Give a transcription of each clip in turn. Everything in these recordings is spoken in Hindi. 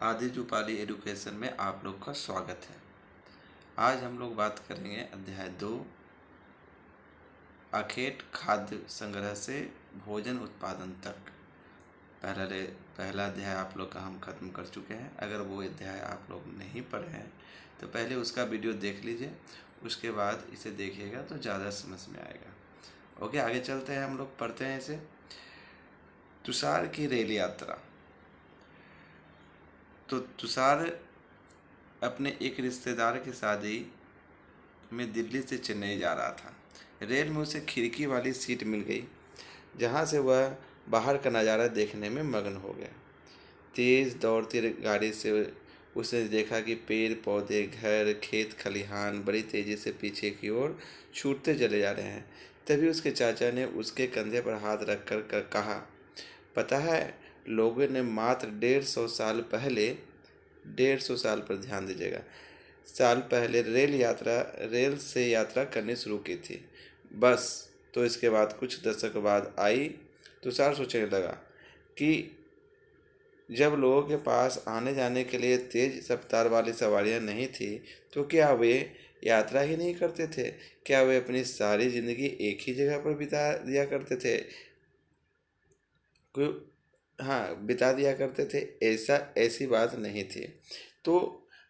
आदि जुपाली एडुकेशन में आप लोग का स्वागत है। आज हम लोग बात करेंगे अध्याय 2 अखेट खाद्य संग्रह से भोजन उत्पादन तक। पहला अध्याय आप लोग का हम खत्म कर चुके हैं। अगर वो अध्याय आप लोग नहीं पढ़े हैं तो पहले उसका वीडियो देख लीजिए, उसके बाद इसे देखिएगा तो ज़्यादा समझ में आएगा। ओके, आगे चलते हैं, हम लोग पढ़ते हैं इसे। तुषार की रेल यात्रा। तो तुषार अपने एक रिश्तेदार की शादी में दिल्ली से चेन्नई जा रहा था। रेल में उसे खिड़की वाली सीट मिल गई, जहाँ से वह बाहर का नज़ारा देखने में मग्न हो गया। तेज़ दौड़ती गाड़ी से उसने देखा कि पेड़ पौधे, घर, खेत खलिहान बड़ी तेज़ी से पीछे की ओर छूटते चले जा रहे हैं। तभी उसके चाचा ने उसके कंधे पर हाथ रख कर कहा, पता है, लोगों ने मात्र 150 साल पर ध्यान दीजिएगा, साल पहले रेल से यात्रा करनी शुरू की थी। बस, तो इसके बाद कुछ दशक बाद आई। तुषार सोचने लगा कि जब लोगों के पास आने जाने के लिए तेज रफ्तार वाली सवारियां नहीं थी, तो क्या वे यात्रा ही नहीं करते थे? क्या वे अपनी सारी जिंदगी एक ही जगह पर बिता दिया करते थे? हाँ, बिता दिया करते थे। ऐसी बात नहीं थी। तो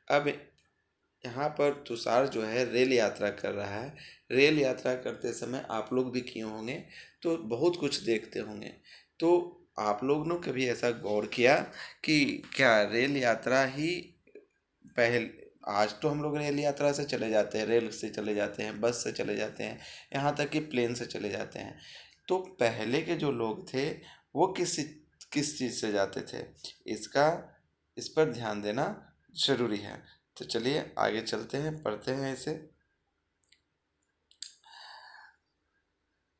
अब यहाँ पर तुषार जो है रेल यात्रा कर रहा है। रेल यात्रा करते समय आप लोग भी किए होंगे तो बहुत कुछ देखते होंगे। तो आप लोग ने कभी ऐसा गौर किया कि क्या रेल यात्रा ही पहल आज तो हम लोग रेल यात्रा से चले जाते हैं, रेल से चले जाते हैं, बस से चले जाते हैं, यहाँ तक कि प्लेन से चले जाते हैं। तो पहले के जो लोग थे वो किस चीज़ से जाते थे, इसका इस पर ध्यान देना जरूरी है। तो चलिए आगे चलते हैं, पढ़ते हैं इसे।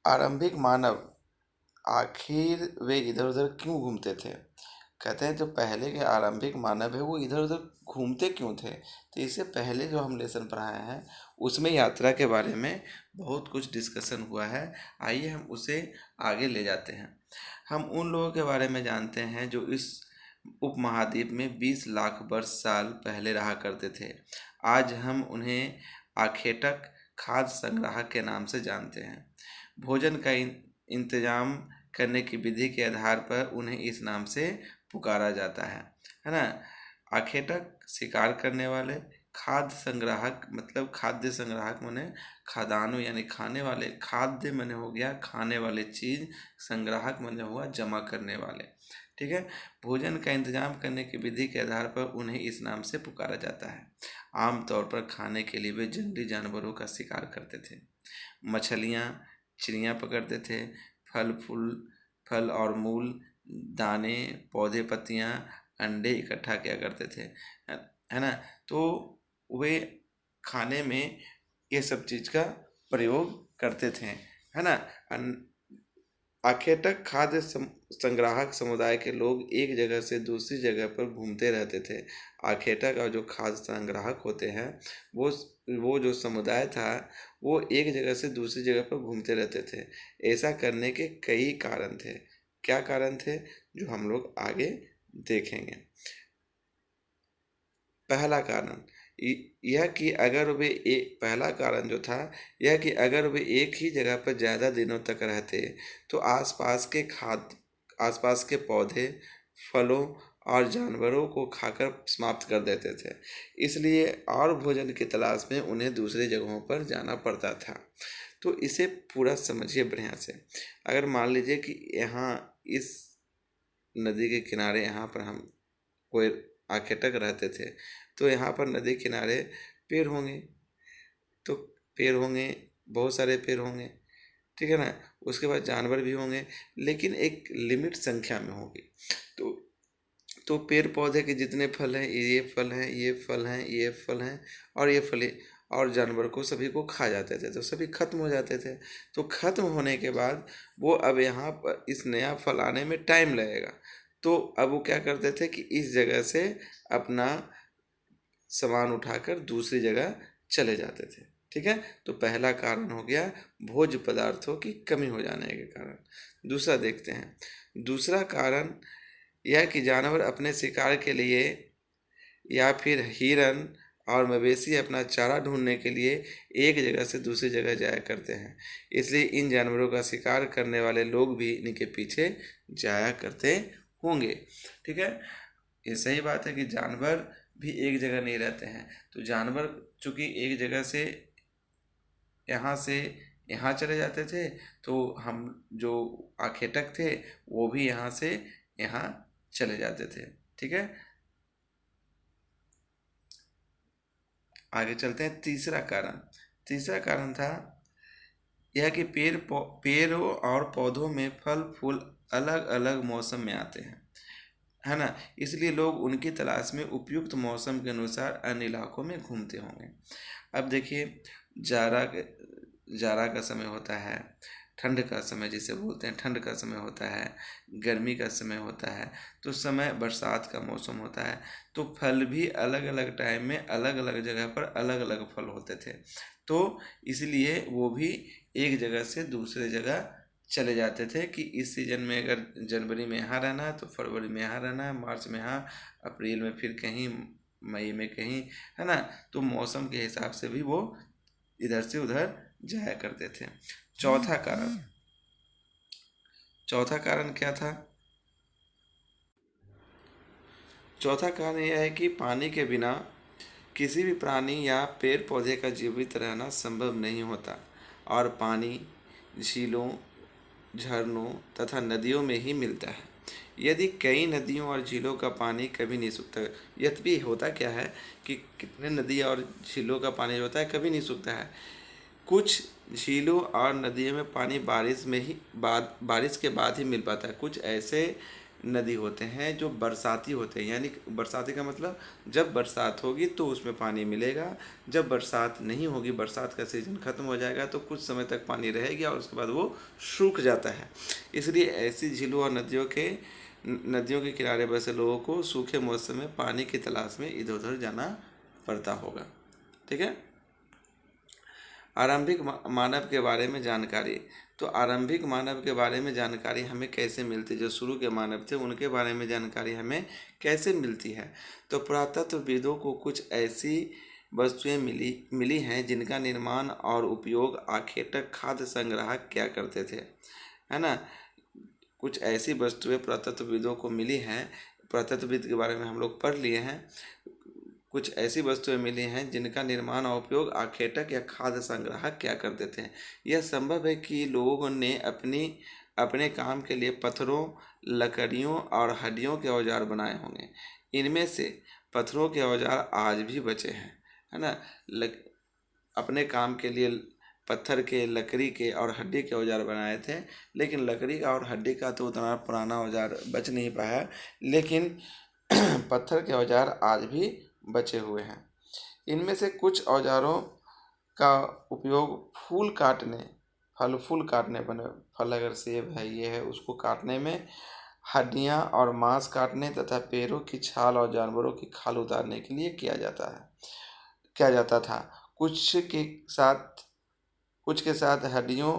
आरंभिक मानव आखिर वे इधर उधर क्यों घूमते थे? कहते हैं जो पहले के आरंभिक मानव है वो इधर उधर घूमते क्यों थे? तो इससे पहले जो हम लेसन पढ़ाए हैं उसमें यात्रा के बारे में बहुत कुछ डिस्कशन हुआ है। आइए हम उसे आगे ले जाते हैं। हम उन लोगों के बारे में जानते हैं जो इस उपमहाद्वीप में 20 लाख वर्ष साल पहले रहा करते थे। आज हम उन्हें आखेटक खाद्य संग्राहक के नाम से जानते हैं। भोजन का इंतजाम करने की विधि के आधार पर उन्हें इस नाम से पुकारा जाता है ना। आखेटक शिकार करने वाले, खाद्य संग्राहक मतलब खाद्य संग्राहक माने खादानु यानी खाने वाले, खाद्य माने हो गया खाने वाले चीज, संग्राहक माने हुआ जमा करने वाले। ठीक है। भोजन का इंतजाम करने की विधि के आधार पर उन्हें इस नाम से पुकारा जाता है। आमतौर पर खाने के लिए वे जंगली जानवरों का शिकार करते थे, मछलियाँ, चिड़ियाँ पकड़ते थे, फल और मूल, दाने, पौधे, पत्तियाँ, अंडे इकट्ठा किया करते थे, है ना। तो वे खाने में ये सब चीज़ का प्रयोग करते थे, है ना। आखेटक खाद्य संग्राहक समुदाय के लोग एक जगह से दूसरी जगह पर घूमते रहते थे। आखेटक और जो खाद्य संग्राहक होते हैं वो जो समुदाय था वो एक जगह से दूसरी जगह पर घूमते रहते थे। ऐसा करने के कई कारण थे। क्या कारण थे जो हम लोग आगे देखेंगे। पहला कारण यह कि अगर वे एक पहला कारण जो था यह कि अगर वे एक ही जगह पर ज़्यादा दिनों तक रहते तो आसपास के पौधे, फलों और जानवरों को खाकर समाप्त कर देते थे। इसलिए और भोजन की तलाश में उन्हें दूसरी जगहों पर जाना पड़ता था। तो इसे पूरा समझिए बढ़िया से। अगर मान लीजिए कि यहाँ इस नदी के किनारे यहाँ पर हम कोई आखेटक रहते थे, तो यहाँ पर नदी किनारे पेड़ होंगे, तो पेड़ होंगे, बहुत सारे पेड़ होंगे, ठीक है ना। उसके बाद जानवर भी होंगे, लेकिन एक लिमिट संख्या में होगी। तो पेड़ पौधे के जितने फल हैं, ये फल हैं, ये फल हैं, ये फल हैं, और ये फल और जानवर को सभी को खा जाते थे, तो सभी खत्म हो जाते थे। तो खत्म होने के बाद वो अब यहाँ पर इस नया फल आने में टाइम लगेगा। तो अब वो क्या करते थे कि इस जगह से अपना सामान उठाकर दूसरी जगह चले जाते थे। ठीक है। तो पहला कारण हो गया भोज्य पदार्थों की कमी हो जाने के कारण। दूसरा देखते हैं। दूसरा कारण यह कि जानवर अपने शिकार के लिए या फिर हिरन और मवेशी अपना चारा ढूंढने के लिए एक जगह से दूसरी जगह जाया करते हैं। इसलिए इन जानवरों का शिकार करने वाले लोग भी इनके पीछे जाया करते होंगे। ठीक है, ये सही बात है कि जानवर भी एक जगह नहीं रहते हैं। तो जानवर चूंकि एक जगह यहाँ से यहाँ चले जाते थे, तो हम जो आखेटक थे वो भी यहाँ से यहाँ चले जाते थे। ठीक है, आगे चलते हैं। तीसरा कारण था यह कि पेड़ों और पौधों में फल फूल अलग अलग मौसम में आते हैं, है ना। इसलिए लोग उनकी तलाश में उपयुक्त मौसम के अनुसार अन्य इलाकों में घूमते होंगे। अब देखिए, जाड़ा जाड़ा का समय होता है, ठंड का समय जिसे बोलते हैं ठंड का समय होता है, गर्मी का समय होता है, तो समय बरसात का मौसम होता है। तो फल भी अलग अलग टाइम में अलग अलग जगह पर अलग अलग फल होते थे। तो इसलिए वो भी एक जगह से दूसरे जगह चले जाते थे कि इस सीज़न में अगर जनवरी में यहाँ रहना है तो फरवरी में यहाँ रहना है, मार्च में यहाँ, अप्रैल में फिर कहीं, मई में कहीं, है ना। तो मौसम के हिसाब से भी वो इधर से उधर जाया करते थे। चौथा कारण चौथा कारण क्या था? चौथा कारण यह है कि पानी के बिना किसी भी प्राणी या पेड़ पौधे का जीवित रहना संभव नहीं होता, और पानी झीलों, झरनों तथा नदियों में ही मिलता है। यदि कई नदियों और झीलों का पानी कभी नहीं सूखता, यह भी होता क्या है कि कितने नदी और झीलों का पानी जो होता है कभी नहीं सूखता है। कुछ झीलों और नदियों में पानी बारिश के बाद ही मिल पाता है। कुछ ऐसे नदी होते हैं जो बरसाती होते हैं, यानी बरसाती का मतलब जब बरसात होगी तो उसमें पानी मिलेगा, जब बरसात नहीं होगी, बरसात का सीज़न ख़त्म हो जाएगा तो कुछ समय तक पानी रहेगी और उसके बाद वो सूख जाता है। इसलिए ऐसी झीलों और नदियों के किनारे बसे लोगों को सूखे मौसम में पानी की तलाश में इधर उधर जाना पड़ता होगा। ठीक है, आरंभिक मानव के बारे में जानकारी। तो आरंभिक मानव के बारे में जानकारी हमें कैसे मिलती है? जो शुरू के मानव थे उनके बारे में जानकारी हमें कैसे मिलती है? तो पुरातत्वविदों को कुछ ऐसी वस्तुएं मिली हैं जिनका निर्माण और उपयोग आखेटक खाद्य संग्राहक क्या करते थे, है ना। कुछ ऐसी वस्तुएं पुरातत्वविदों को मिली हैं, पुरातत्वविद के बारे में हम लोग पढ़ लिए हैं। कुछ ऐसी वस्तुएं मिली हैं जिनका निर्माण और उपयोग आखेटक या खाद्य संग्राहक क्या करते थे। यह संभव है कि लोगों ने अपने काम के लिए पत्थरों, लकड़ियों और हड्डियों के औजार बनाए होंगे। इनमें से पत्थरों के औजार आज भी बचे हैं, है ना। अपने काम के लिए पत्थर के, लकड़ी के और हड्डी के औजार बनाए थे, लेकिन लकड़ी का और हड्डी का तो उतना पुराना औजार बच नहीं पाया, लेकिन पत्थर के औजार आज भी बचे हुए हैं। इनमें से कुछ औजारों का उपयोग फल फूल काटने बने, फल अगर सेब है, ये है, उसको काटने में, हड्डियां और मांस काटने तथा पैरों की छाल और जानवरों की खाल उतारने के लिए किया जाता था। कुछ के साथ हड्डियों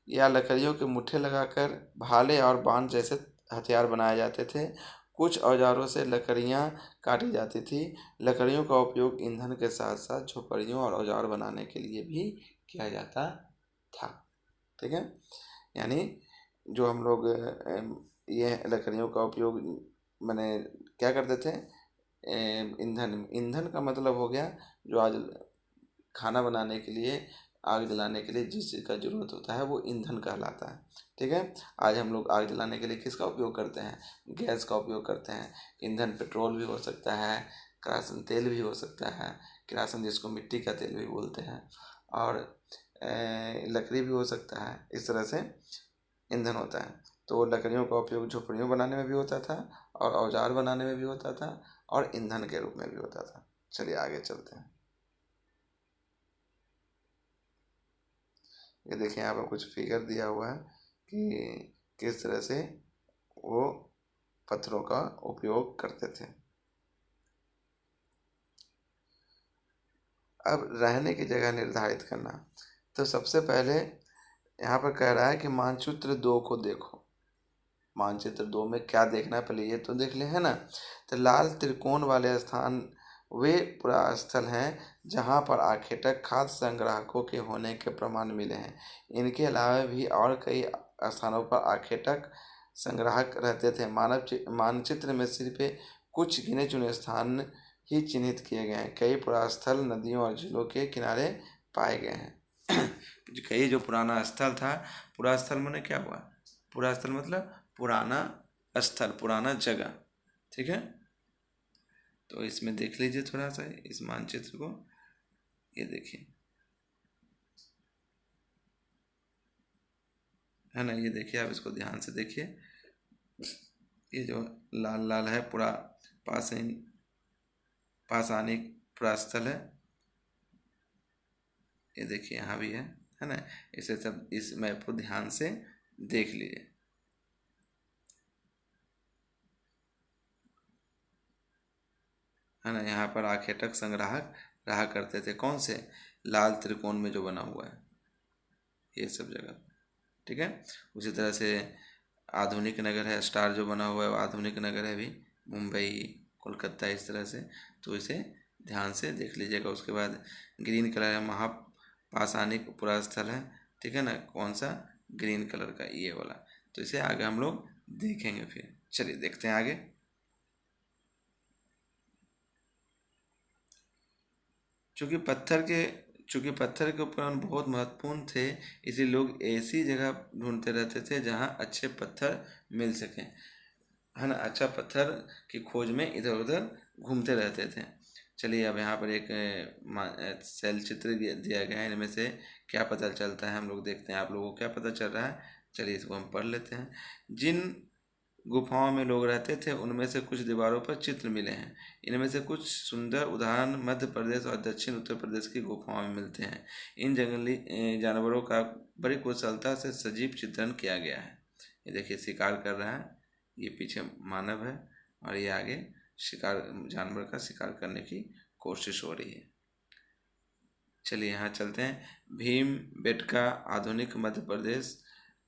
या लकड़ियों के मुट्ठे लगाकर भाले और बाण जैसे हथियार बनाए जाते थे। कुछ औजारों से लकड़ियाँ काटी जाती थी। लकड़ियों का उपयोग ईंधन के साथ साथ झोपड़ियों और औजार बनाने के लिए भी किया जाता था। ठीक है, यानी जो हम लोग ये लकड़ियों का उपयोग मैंने क्या करते थे, ईंधन का मतलब हो गया जो आज खाना बनाने के लिए, आग जलाने के लिए जिस चीज़ का ज़रूरत होता है वो ईंधन कहलाता है। ठीक है, आज हम लोग आग जलाने के लिए किसका उपयोग करते हैं? गैस का उपयोग करते हैं। ईंधन पेट्रोल भी हो सकता है, किरासन तेल भी हो सकता है, किरासन जिसको मिट्टी का तेल भी बोलते हैं, और लकड़ी भी हो सकता है। इस तरह से ईंधन होता है। तो लकड़ियों का उपयोग झोपड़ियों बनाने में भी होता था, और औजार बनाने में भी होता था, और ईंधन के रूप में भी होता था। चलिए आगे चलते हैं। ये देखिए, यहाँ पर कुछ फिगर दिया हुआ है कि किस तरह से वो पत्थरों का उपयोग करते थे। अब रहने की जगह निर्धारित करना। तो सबसे पहले यहाँ पर कह रहा है कि मानचित्र 2 को देखो। मानचित्र 2 में क्या देखना है पहले ये तो देख ले, है ना। तो लाल त्रिकोण वाले स्थान वे पुरास्थल हैं जहाँ पर आखेटक खाद्य संग्राहकों के होने के प्रमाण मिले हैं। इनके अलावा भी और कई स्थानों पर आखेटक संग्राहक रहते थे। मानचित्र में सिर्फ कुछ गिने चुने स्थान ही चिन्हित किए गए हैं। कई पुरास्थल नदियों और झीलों के किनारे पाए गए हैं। कई जो पुराना स्थल था, पुरास्थल माने क्या हुआ? पुरास्थल मतलब पुराना स्थल, पुराना जगह। ठीक है, तो इसमें देख लीजिए थोड़ा सा इस मानचित्र को, ये देखिए, है ना, ये देखिए, आप इसको ध्यान से देखिए। ये जो लाल लाल है पूरा पाषाणिक पुरास्थल है। ये देखिए यहाँ भी है ना। इसे सब इस मैप को ध्यान से देख लीजिए। है ना, यहाँ पर आखेटक संग्राहक रहा करते थे। कौन से? लाल त्रिकोण में जो बना हुआ है, ये सब जगह। ठीक है, उसी तरह से आधुनिक नगर है, स्टार जो बना हुआ है वो आधुनिक नगर है भी, मुंबई, कोलकाता, इस तरह से। तो इसे ध्यान से देख लीजिएगा। उसके बाद ग्रीन कलर है, महापाषाणिक पुरास्थल है। ठीक है ना, कौन सा? ग्रीन कलर का, ये वाला। तो इसे आगे हम लोग देखेंगे। फिर चलिए देखते हैं आगे। चूँकि पत्थर के उपकरण बहुत महत्वपूर्ण थे, इसलिए लोग ऐसी जगह ढूंढते रहते थे जहाँ अच्छे पत्थर मिल सकें। है ना, अच्छा पत्थर की खोज में इधर उधर घूमते रहते थे। चलिए अब यहाँ पर एक शैल चित्र दिया गया है। इनमें से क्या पता चलता है हम लोग देखते हैं। आप लोगों को क्या पता चल रहा है? चलिए इसको हम पढ़ लेते हैं। जिन गुफाओं में लोग रहते थे उनमें से कुछ दीवारों पर चित्र मिले हैं। इनमें से कुछ सुंदर उदाहरण मध्य प्रदेश और दक्षिण उत्तर प्रदेश की गुफाओं में मिलते हैं। इन जंगली जानवरों का बड़ी कुशलता से सजीव चित्रण किया गया है। ये देखिए, शिकार कर रहा है, ये पीछे मानव है और ये आगे जानवर का शिकार करने की कोशिश हो रही है। चलिए यहाँ चलते हैं। भीम बेटका आधुनिक मध्य प्रदेश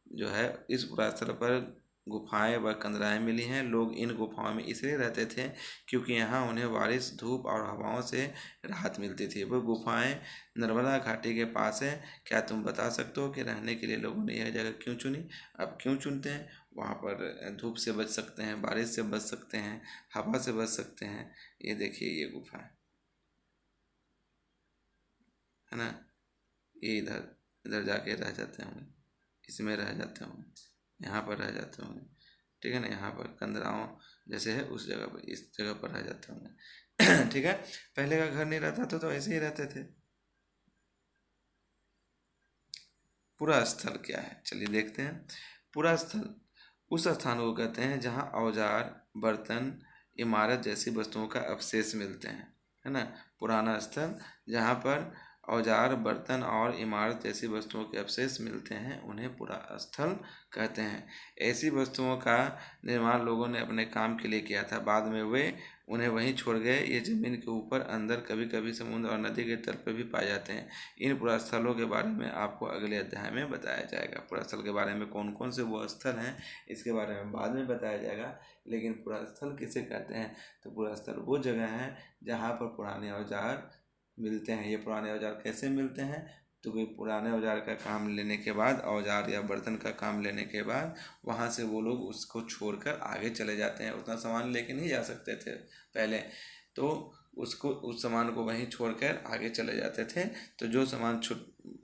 जो है, इस पुरास्थल पर गुफाएं व कंदराएं मिली हैं। लोग इन गुफाओं में इसलिए रहते थे क्योंकि यहाँ उन्हें बारिश, धूप और हवाओं से राहत मिलती थी। वह गुफाएं नर्मदा घाटी के पास है। क्या तुम बता सकते हो कि रहने के लिए लोगों ने यह जगह क्यों चुनी? अब क्यों चुनते हैं? वहाँ पर धूप से बच सकते हैं, बारिश से बच सकते हैं, हवा से बच सकते हैं। ये देखिए, ये गुफा है ना, ये इधर इधर जाके रह जाते होंगे, इसमें रह जाते होंगे, यहाँ पर रह जाते होंगे। ठीक है ना, यहाँ पर कंदराओं जैसे है उस जगह पर, इस जगह पर रह जाते होंगे। ठीक है, पहले का घर नहीं रहता था तो ऐसे ही रहते थे। पूरा स्थल क्या है? चलिए देखते हैं। पूरा स्थल उस स्थान को कहते हैं जहाँ औजार, बर्तन, इमारत जैसी वस्तुओं का अवशेष मिलते हैं। है ना, पुराना स्थल जहाँ पर औजार, बर्तन और इमारत जैसी वस्तुओं के अवशेष मिलते हैं उन्हें पुरा स्थल कहते हैं। ऐसी वस्तुओं का निर्माण लोगों ने अपने काम के लिए किया था, बाद में वे उन्हें वहीं छोड़ गए। ये ज़मीन के ऊपर, अंदर, कभी कभी समुद्र और नदी के तल पर भी पाए जाते हैं। इन पुरास्थलों के बारे में आपको अगले अध्याय में बताया जाएगा। पुरास्थल के बारे में कौन कौन से वो स्थल हैं इसके बारे में बाद में बताया जाएगा। लेकिन पुरास्थल किसे कहते हैं? तो पुरास्थल वो जगह है जहाँ पर पुराने औजार मिलते हैं। ये पुराने औजार कैसे मिलते हैं? तो कोई पुराने औजार का काम लेने के बाद, औजार या बर्तन का काम लेने के बाद, वहाँ से वो लोग उसको छोड़कर आगे चले जाते हैं। उतना सामान लेके नहीं जा सकते थे पहले, तो उस सामान को वहीं छोड़कर आगे चले जाते थे। तो जो सामान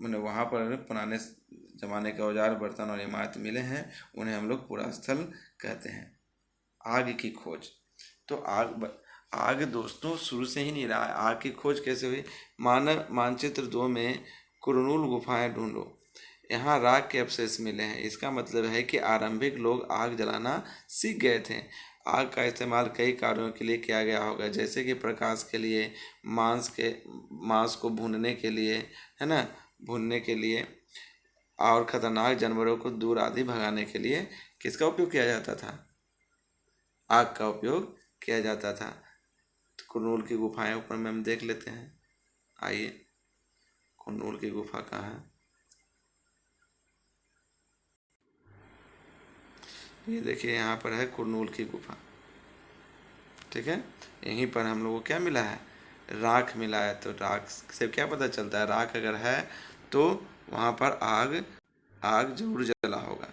मैंने वहाँ पर पुराने ज़माने के औजार, बर्तन और इमारत मिले हैं उन्हें हम लोग पुरास्थल कहते हैं। आग की खोज। तो आग दोस्तों शुरू से ही नहीं रहा है। आग की खोज कैसे हुई? मानचित्र 2 में कुरनूल गुफाएं ढूंढो, यहाँ राख के अवशेष मिले हैं। इसका मतलब है कि आरंभिक लोग आग जलाना सीख गए थे। आग का इस्तेमाल कई कार्यों के लिए किया गया होगा, जैसे कि प्रकाश के लिए, मांस को भूनने के लिए, है ना, भूनने के लिए, और खतरनाक जानवरों को दूर आदि भगाने के लिए किसका उपयोग किया जाता था? आग का उपयोग किया जाता था। तो कुरनूल की गुफाएं ऊपर में हम देख लेते हैं। आइए, कुरनूल की गुफा कहाँ है? ये देखिए, यहाँ पर है कुरनूल की गुफा। ठीक है, यहीं पर हम लोगों को क्या मिला है? राख मिला है, तो राख से क्या पता चलता है? राख अगर है तो वहाँ पर आग आग जरूर जला होगा।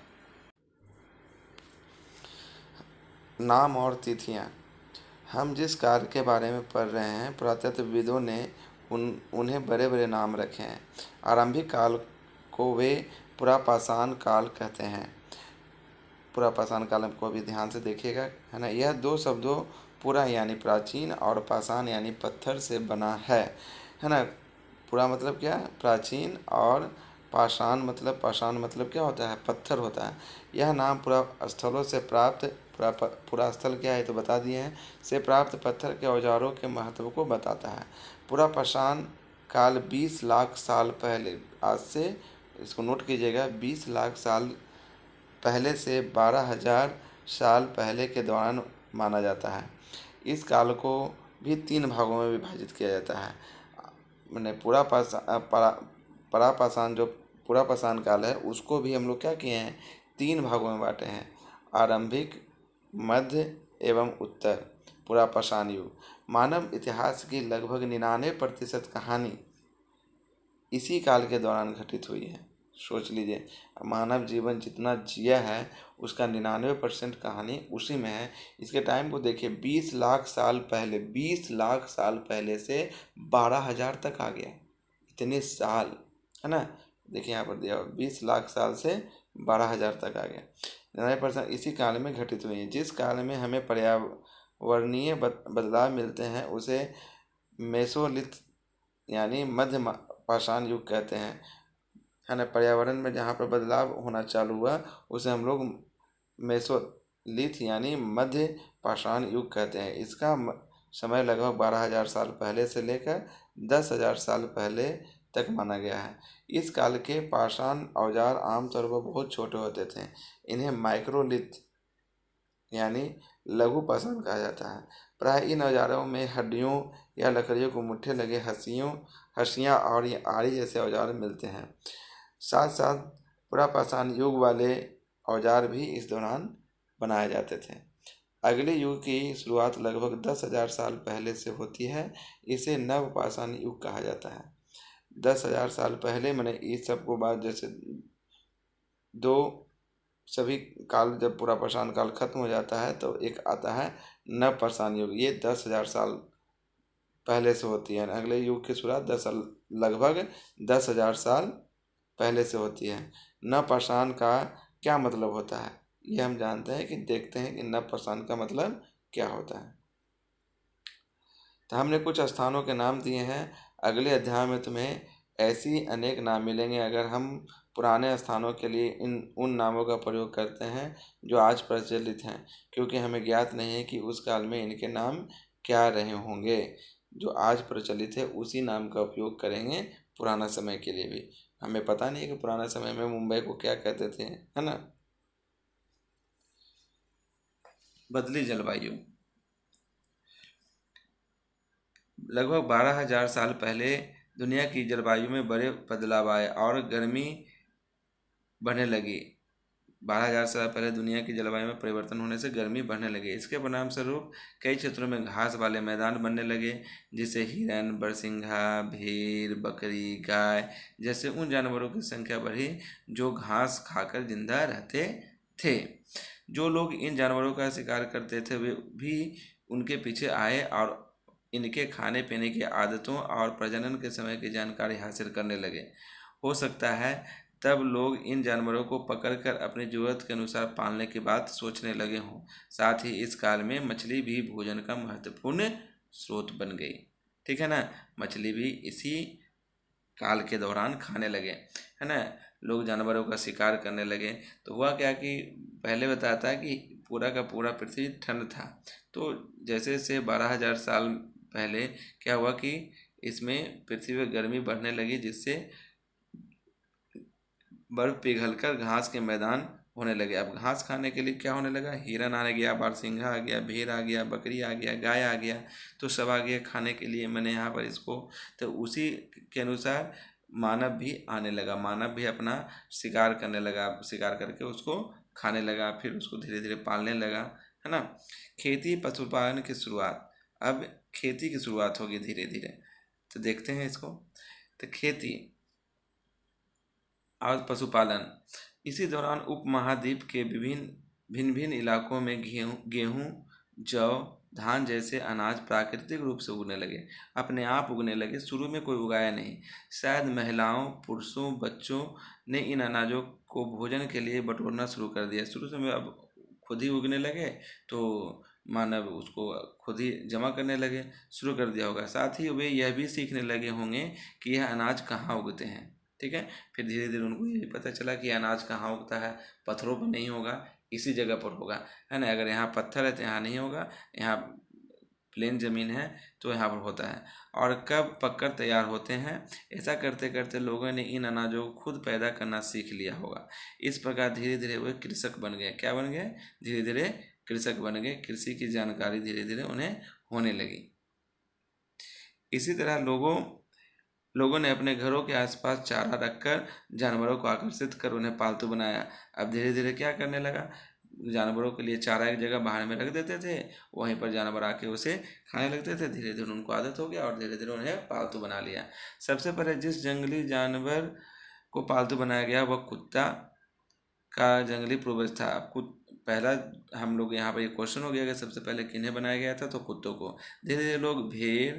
नाम और तिथियाँ। हम जिस कार्य के बारे में पढ़ रहे हैं, पुरातत्वविदों ने उन्हें बड़े बड़े नाम रखे हैं। आरंभिक काल को वे पुरापाषाण काल कहते हैं। पुरापाषाण काल को भी ध्यान से देखिएगा, है ना। यह दो शब्दों पुरा यानी प्राचीन और पाषाण यानी पत्थर से बना है ना। पुरा मतलब क्या है? प्राचीन, और पाषाण मतलब क्या होता है? पत्थर होता है। यह नाम पुरा स्थलों से प्राप्त पुरा स्थल क्या है तो बता दिए हैं, से प्राप्त पत्थर के औजारों के महत्व को बताता है। पुरा पाषाण काल 20 लाख साल पहले, आज से इसको नोट कीजिएगा, 20 लाख साल पहले से 12,000 साल पहले के दौरान माना जाता है। इस काल को भी 3 भागों में विभाजित किया जाता है। मैंने परापाषाण जो पुरापाषाण काल है उसको भी हम लोग क्या किए हैं? 3 भागों में बांटे हैं। आरंभिक, मध्य एवं उत्तर पुरापाषाण युग। मानव इतिहास की लगभग 99% कहानी इसी काल के दौरान घटित हुई है। सोच लीजिए, मानव जीवन जितना जिया है उसका 99% कहानी उसी में है। इसके टाइम को देखिए, 20 लाख साल पहले, 20 लाख साल पहले से 12,000 तक आ गया। इतने साल, है ना। देखिए यहाँ पर दिया हुआ 20 लाख साल से 12,000 तक आ गया। 99% इसी काल में घटित हुई है। जिस काल में हमें पर्यावरणीय बदलाव मिलते हैं उसे मेसोलिथ यानी मध्य पाषाण युग कहते हैं, है ना। पर्यावरण में जहाँ पर बदलाव होना चालू हुआ उसे हम लोग मेसोलिथ यानी मध्य पाषाण युग कहते हैं। इसका समय लगभग 12,000 साल पहले से लेकर 10,000 साल पहले तक माना गया है। इस काल के पाषाण औजार आमतौर पर बहुत छोटे होते थे। इन्हें माइक्रोलिथ यानी लघु पाषाण कहा जाता है। प्राय इन औजारों में हड्डियों या लकड़ियों को मुट्ठे लगे हंसियाँ और आरी जैसे औजार मिलते हैं। साथ साथ पुरापाषाण युग वाले औजार भी इस दौरान बनाए जाते थे। अगले युग की शुरुआत लगभग 10,000 साल पहले से होती है। इसे नवपाषाण युग कहा जाता है। 10,000 साल पहले, मैंने इस सब को बाद जैसे दो सभी काल, जब पुरापाषाण काल खत्म हो जाता है तो एक आता है नवपाषाण युग। ये 10,000 साल पहले से होती है। अगले युग की शुरुआत लगभग 10,000 साल पहले से होती है। नवपाषाण का क्या मतलब होता है ये हम जानते हैं, कि देखते हैं कि नवपाषाण का मतलब क्या होता है। तो हमने कुछ स्थानों के नाम दिए हैं। अगले अध्याय में तुम्हें ऐसी अनेक नाम मिलेंगे अगर हम पुराने स्थानों के लिए उन नामों का प्रयोग करते हैं जो आज प्रचलित हैं, क्योंकि हमें ज्ञात नहीं है कि उस काल में इनके नाम क्या रहे होंगे। जो आज प्रचलित है उसी नाम का उपयोग करेंगे पुराना समय के लिए भी। हमें पता नहीं है कि पुराना समय में मुंबई को क्या कहते थे, है ना। बदली जलवायु। लगभग 12,000 साल पहले दुनिया की जलवायु में बड़े बदलाव आए और गर्मी बढ़ने लगी। 12,000 साल पहले दुनिया की जलवायु में परिवर्तन होने से गर्मी बढ़ने लगी। इसके परिणाम स्वरूप कई क्षेत्रों में घास वाले मैदान बनने लगे, जिससे हिरन, बरसिंघा, भेड़, बकरी, गाय जैसे उन जानवरों की संख्या बढ़ी जो घास खाकर जिंदा रहते थे। जो लोग इन जानवरों का शिकार करते थे वे भी उनके पीछे आए और इनके खाने पीने की आदतों और प्रजनन के समय की जानकारी हासिल करने लगे। हो सकता है तब लोग इन जानवरों को पकड़कर अपनी ज़रूरत के अनुसार पालने की बात सोचने लगे हों। साथ ही इस काल में मछली भी भोजन का महत्वपूर्ण स्रोत बन गई। ठीक है ना, मछली भी इसी काल के दौरान खाने लगे, है ना। लोग जानवरों का शिकार करने लगे। तो हुआ क्या कि पहले बताता है कि पूरा का पूरा पृथ्वी ठंड था, तो जैसे जैसे 12,000 साल पहले क्या हुआ कि इसमें पृथ्वी में गर्मी बढ़ने लगी, जिससे बर्फ पिघलकर घास के मैदान होने लगे। अब घास खाने के लिए क्या होने लगा? हिरन आ गया, बारसिंघा आ गया, भेड़ आ गया, बकरी आ गया, गाय आ गया, तो सब आ गया खाने के लिए। मैंने यहाँ पर इसको, तो उसी के अनुसार मानव भी आने लगा। मानव भी अपना शिकार करने लगा, शिकार करके उसको खाने लगा, फिर उसको धीरे धीरे पालने लगा, है ना। खेती पशुपालन की शुरुआत। अब खेती की शुरुआत होगी धीरे धीरे। तो देखते हैं इसको। तो खेती और पशुपालन। इसी दौरान उपमहाद्वीप के भिन्न भिन्न इलाकों में गेहूं, जौ, धान जैसे अनाज प्राकृतिक रूप से उगने लगे, अपने आप उगने लगे। शुरू में कोई उगाया नहीं, शायद महिलाओं, पुरुषों, बच्चों ने इन अनाजों को भोजन के लिए बटोरना शुरू कर दिया। शुरू से अब खुद ही उगने लगे तो मानव उसको खुद ही जमा करने लगे, शुरू कर दिया होगा। साथ ही वे यह भी सीखने लगे होंगे कि यह अनाज कहाँ उगते हैं। ठीक है। फिर धीरे धीरे उनको ये भी पता चला कि अनाज कहाँ उगता है, पत्थरों पर नहीं होगा, इसी जगह पर होगा, है ना। अगर यहाँ पत्थर है तो यहाँ नहीं होगा, यहाँ प्लेन ज़मीन है तो यहाँ पर होता है। और कब पककर तैयार होते हैं। ऐसा करते करते लोगों ने इन अनाजों को खुद पैदा करना सीख लिया होगा। इस प्रकार धीरे धीरे वे कृषक बन गए। क्या बन गए? धीरे धीरे कृषक बन गए। कृषि की जानकारी धीरे धीरे उन्हें होने लगी। इसी तरह लोगों ने अपने घरों के आसपास चारा रखकर जानवरों को आकर्षित कर उन्हें पालतू बनाया। अब धीरे धीरे क्या करने लगा, जानवरों के लिए चारा एक जगह बाहर में रख देते थे, वहीं पर जानवर आके उसे खाने लगते थे। धीरे धीरे उनको आदत हो गया और धीरे धीरे उन्हें पालतू बना लिया। सबसे पहले जिस जंगली जानवर को पालतू बनाया गया वह कुत्ता का जंगली पूर्वज था। अब पहला हम लोग यहाँ पर ये क्वेश्चन हो गया कि सबसे पहले किन्हें बनाया गया था, तो कुत्तों को। धीरे धीरे लोग भेड़,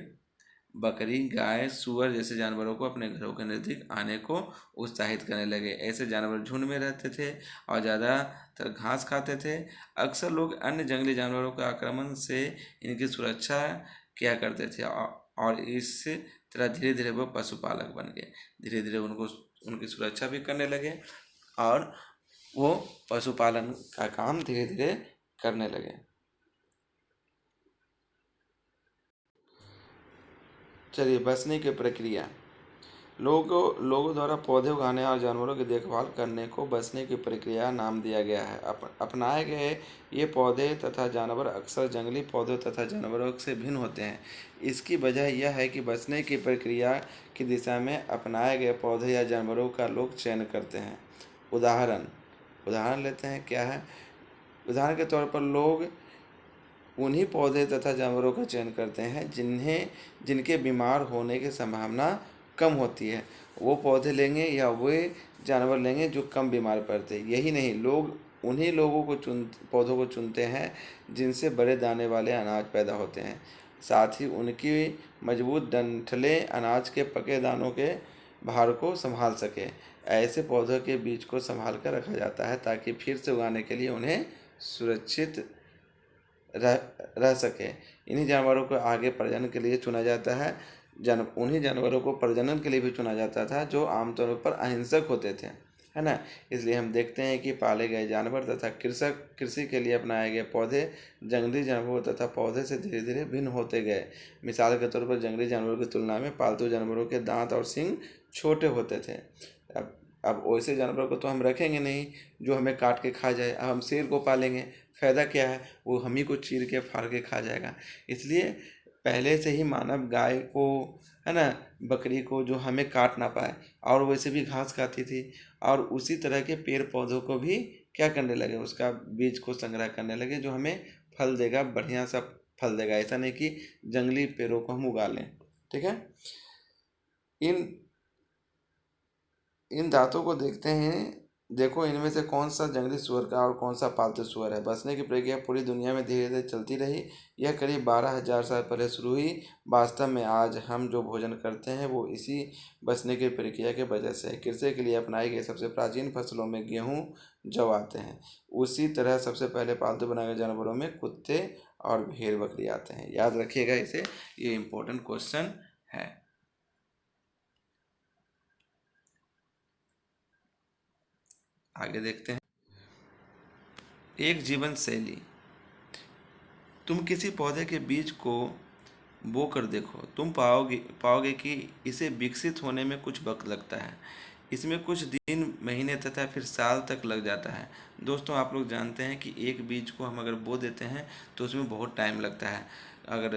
बकरी, गाय, सूअर जैसे जानवरों को अपने घरों के नज़दीक आने को उत्साहित करने लगे। ऐसे जानवर झुंड में रहते थे और ज़्यादातर घास खाते थे। अक्सर लोग अन्य जंगली जानवरों के आक्रमण से इनकी सुरक्षा किया करते थे और इस तरह धीरे धीरे वो पशुपालक बन गए। धीरे धीरे उनकी सुरक्षा भी करने लगे और वो पशुपालन का काम धीरे धीरे करने लगे। चलिए, बचने की प्रक्रिया। लोगों द्वारा पौधे उगाने और जानवरों की देखभाल करने को बचने की प्रक्रिया नाम दिया गया है। अपनाए गए ये पौधे तथा जानवर अक्सर जंगली पौधों तथा जानवरों से भिन्न होते हैं। इसकी वजह यह है कि बचने की प्रक्रिया की दिशा में अपनाए गए पौधे या जानवरों का लोग चयन करते हैं। उदाहरण लेते हैं। क्या है? उदाहरण के तौर पर लोग उन्हीं पौधे तथा जानवरों का चयन करते हैं जिनके बीमार होने की संभावना कम होती है। वो पौधे लेंगे या वे जानवर लेंगे जो कम बीमार पड़ते हैं। यही नहीं, लोग उन्हीं पौधों को चुनते हैं जिनसे बड़े दाने वाले अनाज पैदा होते हैं। साथ ही उनकी मजबूत डंठलें अनाज के पके दानों के भार को संभाल सके। ऐसे पौधों के बीज को संभाल कर रखा जाता है ताकि फिर से उगाने के लिए उन्हें सुरक्षित रह सके। इन्हीं जानवरों को आगे प्रजनन के लिए चुना जाता है। उन्हीं जानवरों को प्रजनन के लिए भी चुना जाता था जो आमतौर पर अहिंसक होते थे, है ना। इसलिए हम देखते हैं कि पाले गए जानवर तथा कृषि के लिए अपनाए गए पौधे जंगली जानवरों तथा पौधे से धीरे धीरे भिन्न होते गए। मिसाल के तौर पर जंगली जानवरों की तुलना में पालतू जानवरों के दांत और सींग छोटे होते थे। अब वैसे जानवरों को तो हम रखेंगे नहीं जो हमें काट के खा जाए। अब हम शेर को पालेंगे, फ़ायदा क्या है? वो हम ही को चीर के फाड़ के खा जाएगा। इसलिए पहले से ही मानव गाय को, है ना, बकरी को जो हमें काट ना पाए, और वैसे भी घास खाती थी, और उसी तरह के पेड़ पौधों को भी क्या करने लगे, उसका बीज को संग्रह करने लगे जो हमें फल देगा, बढ़िया सा फल देगा। ऐसा नहीं कि जंगली पेड़ों को हम उगा लें। ठीक है। इन इन दांतों को देखो इनमें से कौन सा जंगली सुअर का और कौन सा पालतू सुअर है। बचने की प्रक्रिया पूरी दुनिया में धीरे धीरे चलती रही। यह करीब 12,000 साल पहले शुरू हुई। वास्तव में आज हम जो भोजन करते हैं वो इसी बचने की प्रक्रिया के वजह से है। कृषि के लिए अपनाई गई सबसे प्राचीन फसलों में गेहूँ, जौ आते हैं। उसी तरह सबसे पहले पालतू बनाए गए जानवरों में कुत्ते और भेड़ बकरी आते हैं। याद रखिएगा इसे, ये इम्पोर्टेंट क्वेश्चन है। आगे देखते हैं। एक जीवन शैली। तुम किसी पौधे के बीज को बो कर देखो, तुम पाओगे कि इसे विकसित होने में कुछ वक्त लगता है। इसमें कुछ दिन, महीने तथा फिर साल तक लग जाता है। दोस्तों, आप लोग जानते हैं कि एक बीज को हम अगर बो देते हैं तो उसमें बहुत टाइम लगता है। अगर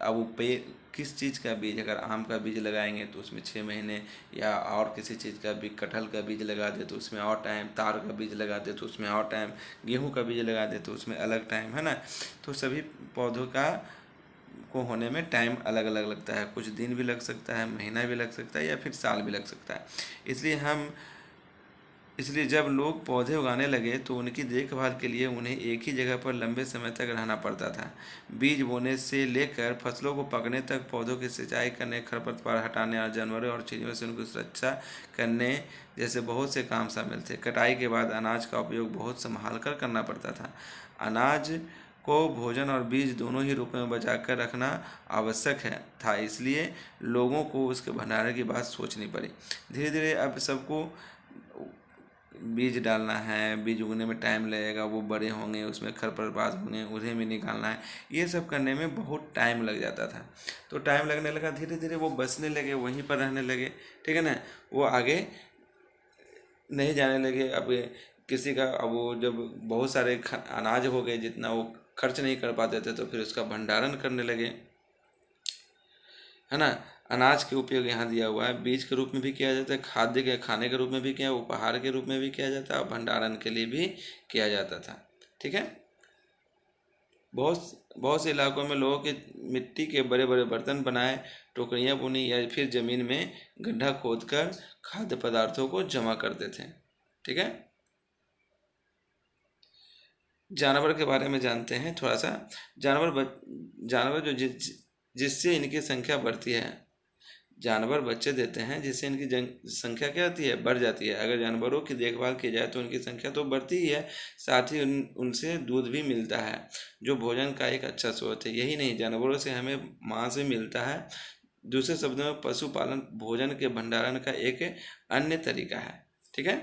अब वो पे किस चीज़ का बीज, अगर आम का बीज लगाएंगे तो उसमें 6 महीने, या और किसी चीज़ का बीज, कटहल का बीज लगा दे तो उसमें और टाइम, तार का बीज लगा दे तो उसमें और टाइम, गेहूं का बीज लगा दे तो उसमें अलग टाइम, है ना। तो सभी पौधों का को होने में टाइम अलग अलग लगता है, कुछ दिन भी लग सकता है, महीना भी लग सकता है, या फिर साल भी लग सकता है। इसलिए जब लोग पौधे उगाने लगे तो उनकी देखभाल के लिए उन्हें एक ही जगह पर लंबे समय तक रहना पड़ता था। बीज बोने से लेकर फसलों को पकने तक, पौधों की सिंचाई करने, खरपतवार हटाने और जानवरों और चीज़ों से उनकी सुरक्षा करने जैसे बहुत से काम शामिल थे। कटाई के बाद अनाज का उपयोग बहुत संभाल कर करना पड़ता था। अनाज को भोजन और बीज दोनों ही रूप में बचा कर रखना आवश्यक था, इसलिए लोगों को उसके भंडारण की बात सोचनी पड़ी। धीरे धीरे अब सबको बीज डालना है, बीज उगने में टाइम लगेगा, वो बड़े होंगे, उसमें खरपतवार होंगे, उन्हें भी निकालना है, ये सब करने में बहुत टाइम लग जाता था। तो टाइम लगने लगा, धीरे धीरे वो बसने लगे, वहीं पर रहने लगे, ठीक है ना। वो आगे नहीं जाने लगे। अब किसी का, अब वो जब बहुत सारे अनाज हो गए, जितना वो खर्च नहीं कर पाते थे, तो फिर उसका भंडारण करने लगे, है ना। अनाज के उपयोग यहाँ दिया हुआ है, बीज के रूप में भी किया जाता है, खाद्य के खाने के रूप में भी किया, उपहार के रूप में भी किया जाता है, और भंडारण के लिए भी किया जाता था, ठीक है। बहुत बहुत से इलाकों में लोगों के मिट्टी के बड़े बड़े बर्तन बनाए, टोकरियाँ बुनी, या फिर ज़मीन में गड्ढा खोदकर खाद्य पदार्थों को जमा करते थे, ठीक है। जानवर के बारे में जानते हैं थोड़ा सा। जानवर जो जिससे इनकी संख्या बढ़ती है, जानवर बच्चे देते हैं जिससे इनकी संख्या क्या होती है, बढ़ जाती है। अगर जानवरों की देखभाल की जाए तो उनकी संख्या तो बढ़ती ही है, साथ ही उनसे दूध भी मिलता है, जो भोजन का एक अच्छा स्रोत है। यही नहीं, जानवरों से हमें मांस भी मिलता है। दूसरे शब्दों में पशुपालन भोजन के भंडारण का एक अन्य तरीका है, ठीक है।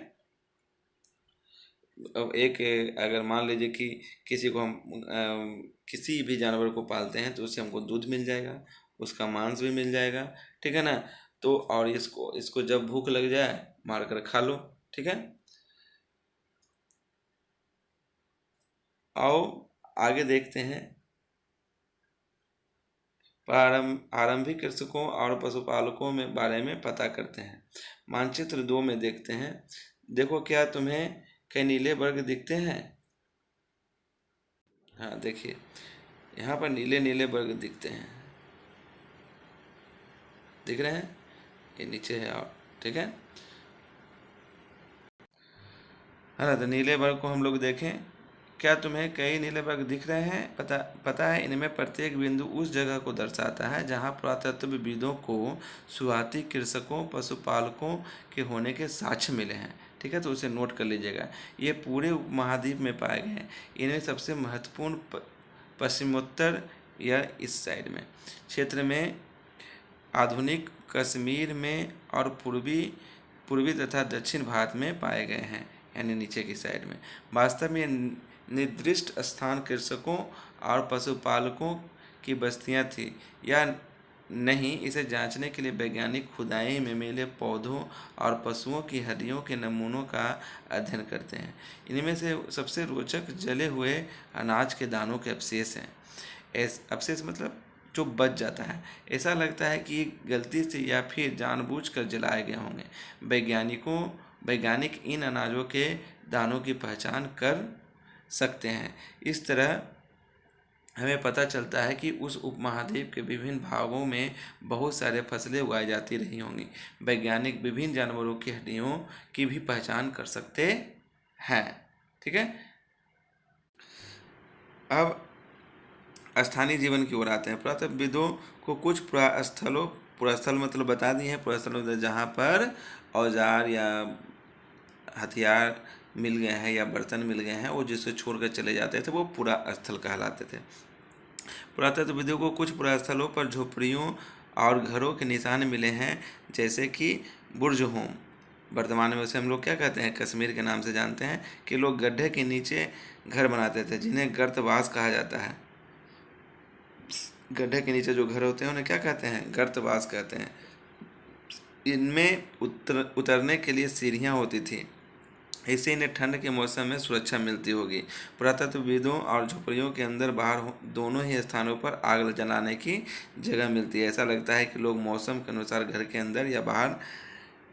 अब एक, अगर मान लीजिए कि किसी को हम किसी भी जानवर को पालते हैं, तो उससे हमको दूध मिल जाएगा, उसका मांस भी मिल जाएगा, ठीक है ना। तो और इसको इसको जब भूख लग जाए, मार कर खा लो, ठीक है। आओ आगे देखते हैं, आरंभिक कृषकों और पशुपालकों में बारे में पता करते हैं। मानचित्र 2 में देखते हैं। देखो, क्या तुम्हें कई नीले वर्ग दिखते हैं? हाँ, देखिए, यहाँ पर नीले नीले वर्ग दिखते हैं, दिख रहे हैं, ये नीचे है, और ठीक है ना। तो नीले वर्ग को हम लोग देखें, क्या तुम्हें कई नीले वर्ग दिख रहे हैं? पता है, इनमें प्रत्येक बिंदु उस जगह को दर्शाता है जहाँ पुरातत्वविदों को शुरुआती कृषकों पशुपालकों के होने के साक्ष्य मिले हैं, ठीक है। तो उसे नोट कर लीजिएगा। ये पूरे उपमहाद्वीप में पाए गए हैं। इनमें सबसे महत्वपूर्ण पश्चिमोत्तर या इस साइड में क्षेत्र में, आधुनिक कश्मीर में, और पूर्वी पूर्वी तथा दक्षिण भारत में पाए गए हैं, यानी नीचे की साइड में। वास्तव में निर्दिष्ट स्थान कृषकों और पशुपालकों की बस्तियां थी या नहीं, इसे जांचने के लिए वैज्ञानिक खुदाई में मिले पौधों और पशुओं की हड्डियों के नमूनों का अध्ययन करते हैं। इनमें से सबसे रोचक जले हुए अनाज के दानों के अवशेष हैं। अवशेष मतलब जो बच जाता है। ऐसा लगता है कि गलती से या फिर जानबूझकर जलाए गए होंगे। वैज्ञानिक इन अनाजों के दानों की पहचान कर सकते हैं। इस तरह हमें पता चलता है कि उस उपमहाद्वीप के विभिन्न भागों में बहुत सारे फसलें उगाई जाती रही होंगी। वैज्ञानिक विभिन्न जानवरों की हड्डियों की भी पहचान कर सकते हैं, ठीक है। अब स्थानीय जीवन की ओर आते हैं। पुरातत्वविदों को कुछ पुरास्थल मतलब बता दिए हैं। पुरास्थल मतलब जहाँ पर औजार या हथियार मिल गए हैं या बर्तन मिल गए हैं, वो जिसे छोड़कर चले जाते थे, वो पुरास्थल कहलाते थे। पुरातत्वविदों को कुछ पुरास्थलों पर झोपड़ियों और घरों के निशान मिले हैं, जैसे कि बुर्ज होम। वर्तमान में उसे हम लोग क्या कहते हैं, कश्मीर के नाम से जानते हैं, कि लोग गड्ढे के नीचे घर बनाते थे, जिन्हें गर्तवास कहा जाता है। गड्ढे के नीचे जो घर होते हैं उन्हें क्या कहते हैं, गर्तवास कहते हैं। इनमें उतरने के लिए सीढ़ियाँ होती थी, इससे इन्हें ठंड के मौसम में सुरक्षा मिलती होगी। पुरातत्वविदों और झोपड़ियों के अंदर बाहर दोनों ही स्थानों पर आग जलाने की जगह मिलती है। ऐसा लगता है कि लोग मौसम के अनुसार घर के अंदर या बाहर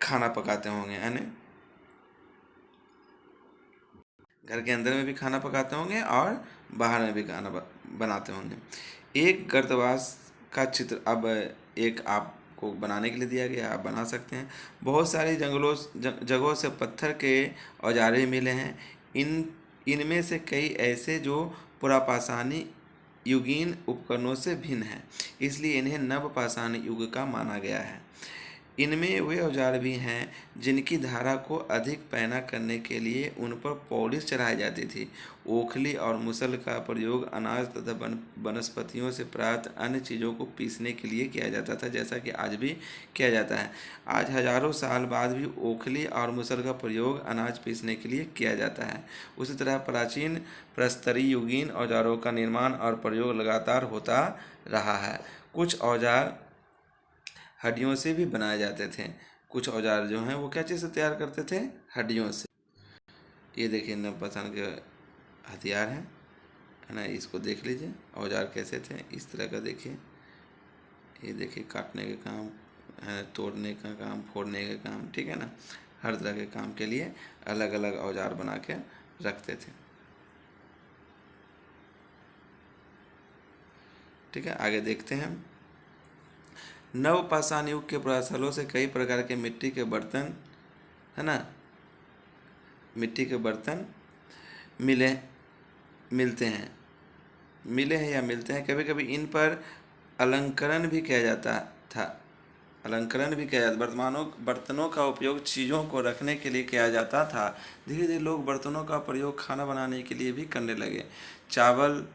खाना पकाते होंगे, यानी घर के अंदर में भी खाना पकाते होंगे और बाहर में भी खाना बनाते होंगे। एक गर्तवास का चित्र अब एक आपको बनाने के लिए दिया गया, आप बना सकते हैं। बहुत सारी जगहों से पत्थर के औजार भी मिले हैं। इनमें से कई ऐसे जो पुरापाषाणी युगीन उपकरणों से भिन्न हैं, इसलिए इन्हें नवपाषाण युग का माना गया है। इनमें वे औजार भी हैं जिनकी धारा को अधिक पैना करने के लिए उन पर पॉलिश चढ़ाई जाती थी। ओखली और मुसल का प्रयोग अनाज तथा वनस्पतियों से प्राप्त अन्य चीज़ों को पीसने के लिए किया जाता था, जैसा कि आज भी किया जाता है। आज हजारों साल बाद भी ओखली और मुसल का प्रयोग अनाज पीसने के लिए किया जाता है। उसी तरह प्राचीन प्रस्तरी युगीन औजारों का निर्माण और प्रयोग लगातार होता रहा है। कुछ औजार हड्डियों से भी बनाए जाते थे। कुछ औजार जो हैं वो क्या चीज़ से तैयार करते थे? हड्डियों से। ये देखिए नवपाषाण के हथियार हैं, है ना। इसको देख लीजिए औजार कैसे थे, इस तरह का देखिए। ये देखिए काटने का काम है, तोड़ने का काम, फोड़ने का काम, ठीक है ना। हर तरह के काम के लिए अलग अलग औजार बना के रखते थे। ठीक है, आगे देखते हैं। नवपाषाण युग के प्रस्थलों से कई प्रकार के मिट्टी के बर्तन, है ना, मिट्टी के बर्तन मिलते हैं या मिलते हैं। कभी कभी इन पर अलंकरण भी किया जाता था। बर्तनों का उपयोग चीज़ों को रखने के लिए किया जाता था। धीरे धीरे लोग बर्तनों का प्रयोग खाना बनाने के लिए भी करने लगे। चावल,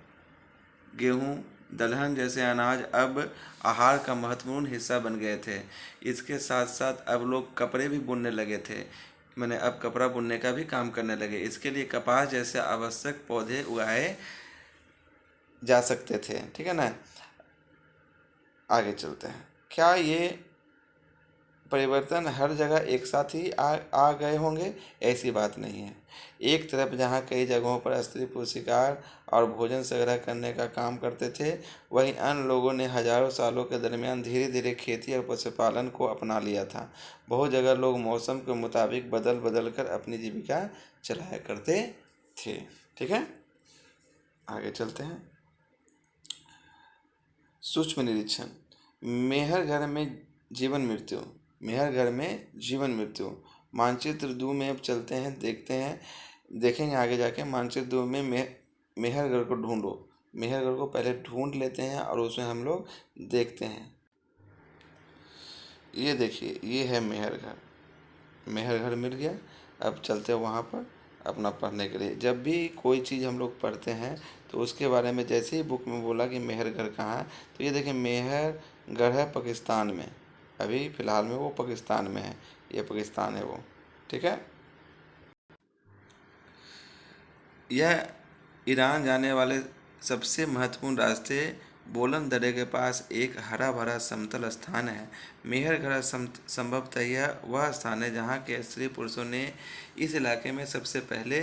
गेहूँ, दलहन जैसे अनाज अब आहार का महत्वपूर्ण हिस्सा बन गए थे। इसके साथ साथ अब लोग कपड़े भी बुनने लगे थे, मैंने अब कपड़ा बुनने का भी काम करने लगे। इसके लिए कपास जैसे आवश्यक पौधे उगाए जा सकते थे। ठीक है ना। आगे चलते हैं। क्या ये परिवर्तन हर जगह एक साथ ही आ गए होंगे? ऐसी बात नहीं है। एक तरफ जहाँ कई जगहों पर स्त्री पुरुष शिकार और भोजन संग्रह करने का काम करते थे, वहीं अन्य लोगों ने हजारों सालों के दरमियान धीरे धीरे खेती और पशुपालन को अपना लिया था। बहुत जगह लोग मौसम के मुताबिक बदल बदल कर अपनी जीविका चलाया करते थे। ठीक है, आगे चलते हैं। सूक्ष्म निरीक्षण। मेहर घर में जीवन मृत्यु। मेहर घर में जीवन मृत्यु। मानचित्र 2 में अब चलते हैं, देखेंगे आगे जाके। मानचित्र 2 में मेहरगढ़ को ढूंढो। मेहरगढ़ को पहले ढूंढ लेते हैं और उसमें हम लोग देखते हैं। ये देखिए, ये है मेहरगढ़। मेहरगढ़ मिल गया। अब चलते हैं वहाँ पर अपना पढ़ने के लिए। जब भी कोई चीज़ हम लोग पढ़ते हैं तो उसके बारे में, जैसे ही बुक में बोला कि मेहरगढ़ कहाँ है, तो ये देखिए मेहरगढ़ है पाकिस्तान में। अभी फ़िलहाल में वो पाकिस्तान में है। ये पाकिस्तान है वो। ठीक है। यह ईरान जाने वाले सबसे महत्वपूर्ण रास्ते बोलन दर्रे के पास एक हरा भरा समतल स्थान है। मेहरगढ़ संभवतः यह वह स्थान है जहाँ के स्त्री पुरुषों ने इस इलाके में सबसे पहले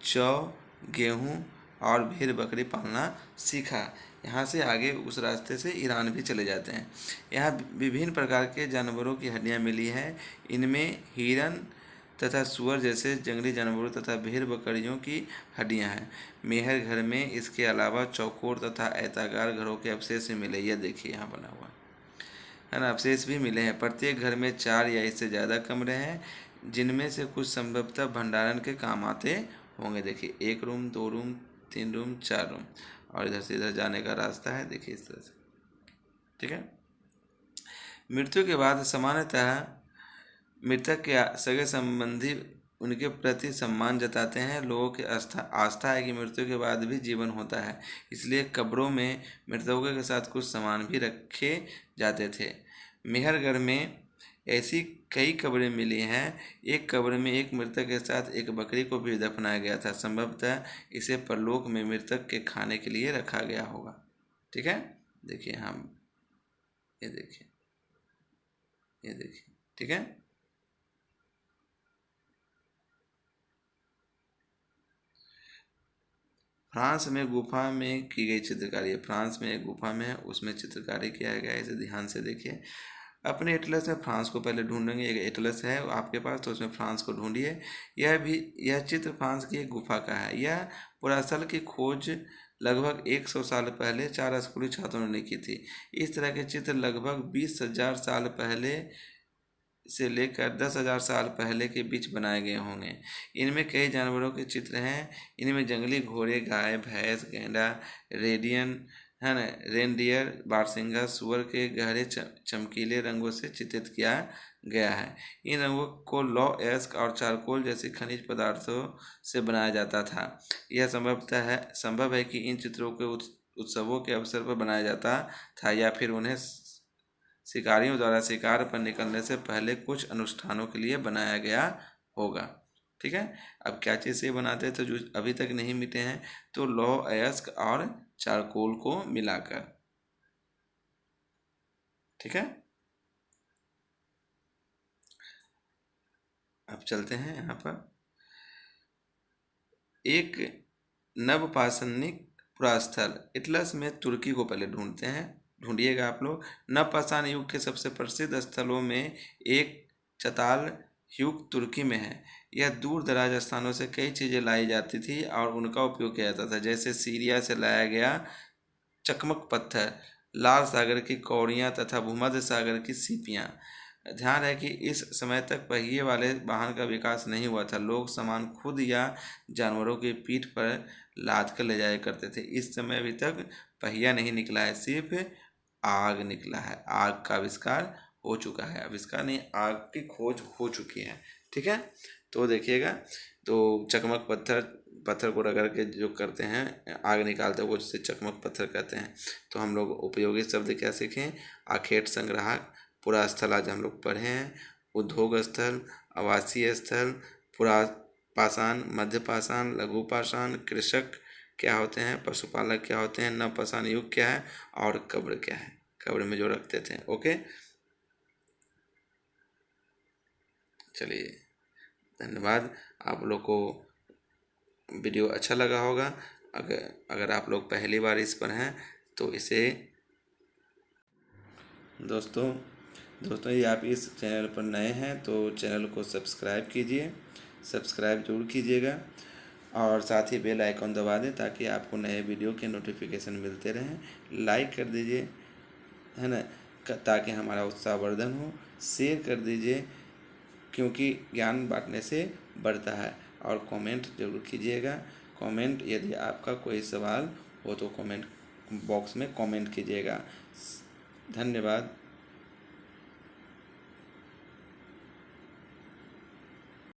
जौ, गेहूँ और भेड़ बकरी पालना सीखा। यहाँ से आगे उस रास्ते से ईरान भी चले जाते हैं। यहाँ विभिन्न प्रकार के जानवरों की हड्डियाँ मिली हैं। इनमें हिरन तथा सुअर जैसे जंगली जानवरों तथा भेड़ बकरियों की हड्डियां हैं। मेहरगढ़ में इसके अलावा चौकोर तथा आयताकार घरों के अवशेष भी मिले। यह देखिए यहाँ बना हुआ है ना, अवशेष भी मिले हैं। प्रत्येक घर में 4 या इससे ज़्यादा कमरे हैं, जिनमें से कुछ संभवतः भंडारण के काम आते होंगे। देखिए 1 रूम, 2 रूम, 3 रूम, 4 रूम, और इधर से इधर जाने का रास्ता है। देखिए इस तरह से। ठीक है। मृत्यु के बाद सामान्यतः मृतक के सगे संबंधी उनके प्रति सम्मान जताते हैं। लोगों की आस्था है कि मृत्यु के बाद भी जीवन होता है, इसलिए कब्रों में मृतकों के साथ कुछ सामान भी रखे जाते थे। मेहरगढ़ में ऐसी कई कब्रें मिली हैं। एक कब्र में एक मृतक के साथ एक बकरी को भी दफनाया गया था। संभवतः इसे परलोक में मृतक के खाने के लिए रखा गया होगा। ठीक है। देखिए हम ये देखिए, ये देखिए। ठीक है। फ्रांस में गुफा में की गई चित्रकारी है। फ्रांस में एक गुफा में है, उसमें चित्रकारी किया गया है। इसे ध्यान से देखिए। अपने एटलस में फ्रांस को पहले ढूंढेंगे। एक एटलस है आपके पास, तो उसमें फ्रांस को ढूंढिए। यह चित्र फ्रांस की एक गुफा का है। यह पुरास्थल की खोज लगभग 100 साल पहले 4 स्कूली छात्रों ने लिखी थी। इस तरह के चित्र लगभग 20,000 साल पहले से लेकर 10,000 साल पहले के बीच बनाए गए होंगे। इनमें कई जानवरों के चित्र हैं। इनमें जंगली घोड़े, गाय, भैंस, गैंडा, रेडियन है ना, रेनडियर, बारहसिंगा, सुअर के गहरे चमकीले रंगों से चित्रित किया गया है। इन रंगों को लौह अयस्क और चारकोल जैसे खनिज पदार्थों से बनाया जाता था। यह संभव है कि इन चित्रों के उत्सवों के अवसर पर बनाया जाता था या फिर उन्हें शिकारियों द्वारा शिकार पर निकलने से पहले कुछ अनुष्ठानों के लिए बनाया गया होगा। ठीक है, अब क्या चीज़ से बनाते थे जो अभी तक नहीं मिटे हैं? तो लौह अयस्क और चारकोल को मिलाकर। ठीक है, अब चलते हैं यहाँ पर एक नवपाषाणिक पुरास्थल इटलस में तुर्की को पहले ढूंढते हैं, ढूंढिएगा आप लोग। नवपाषाण युग के सबसे प्रसिद्ध स्थलों में एक चताल युग तुर्की में है। यह दूर दराज स्थानों से कई चीज़ें लाई जाती थी और उनका उपयोग किया जाता था, जैसे सीरिया से लाया गया चकमक पत्थर, लाल सागर की कौड़ियाँ तथा भूमध्य सागर की सीपियाँ। ध्यान है कि इस समय तक पहिए वाले वाहन का विकास नहीं हुआ था। लोग सामान खुद या जानवरों की पीठ पर लाद कर ले जाया करते थे। इस समय अभी तक पहिया नहीं निकला है, सिर्फ आग निकला है। आग का आविष्कार हो चुका है, आविष्कार नहीं, आग की खोज हो चुकी है। ठीक है, तो देखिएगा, तो चकमक पत्थर को रगड़ के जो करते हैं, आग निकालते हैं, वो जिसे चकमक पत्थर कहते हैं। तो हम लोग उपयोगी शब्द क्या सीखें? आखेट संग्राहक, पुरा स्थल आज हम लोग पढ़े हैं, उद्योग स्थल, आवासीय स्थल, पुरा पाषाण, मध्य पाषाण, लघु पाषाण, कृषक क्या होते हैं, पशुपालक क्या होते हैं, नवपाषाण युग क्या है और कब्र क्या है, कब्र में जो रखते थे। ओके, चलिए, धन्यवाद। आप लोग को वीडियो अच्छा लगा होगा। अगर आप लोग पहली बार इस पर हैं तो इसे दोस्तों यदि आप इस चैनल पर नए हैं तो चैनल को सब्सक्राइब कीजिए, सब्सक्राइब जरूर कीजिएगा और साथ ही बेल आइकॉन दबा दें ताकि आपको नए वीडियो के नोटिफिकेशन मिलते रहें। लाइक कर दीजिए, है ना, ताकि हमारा उत्साहवर्धन हो। शेयर कर दीजिए क्योंकि ज्ञान बांटने से बढ़ता है। और कमेंट जरूर कीजिएगा। कमेंट, यदि आपका कोई सवाल हो तो कमेंट बॉक्स में कमेंट कीजिएगा। धन्यवाद।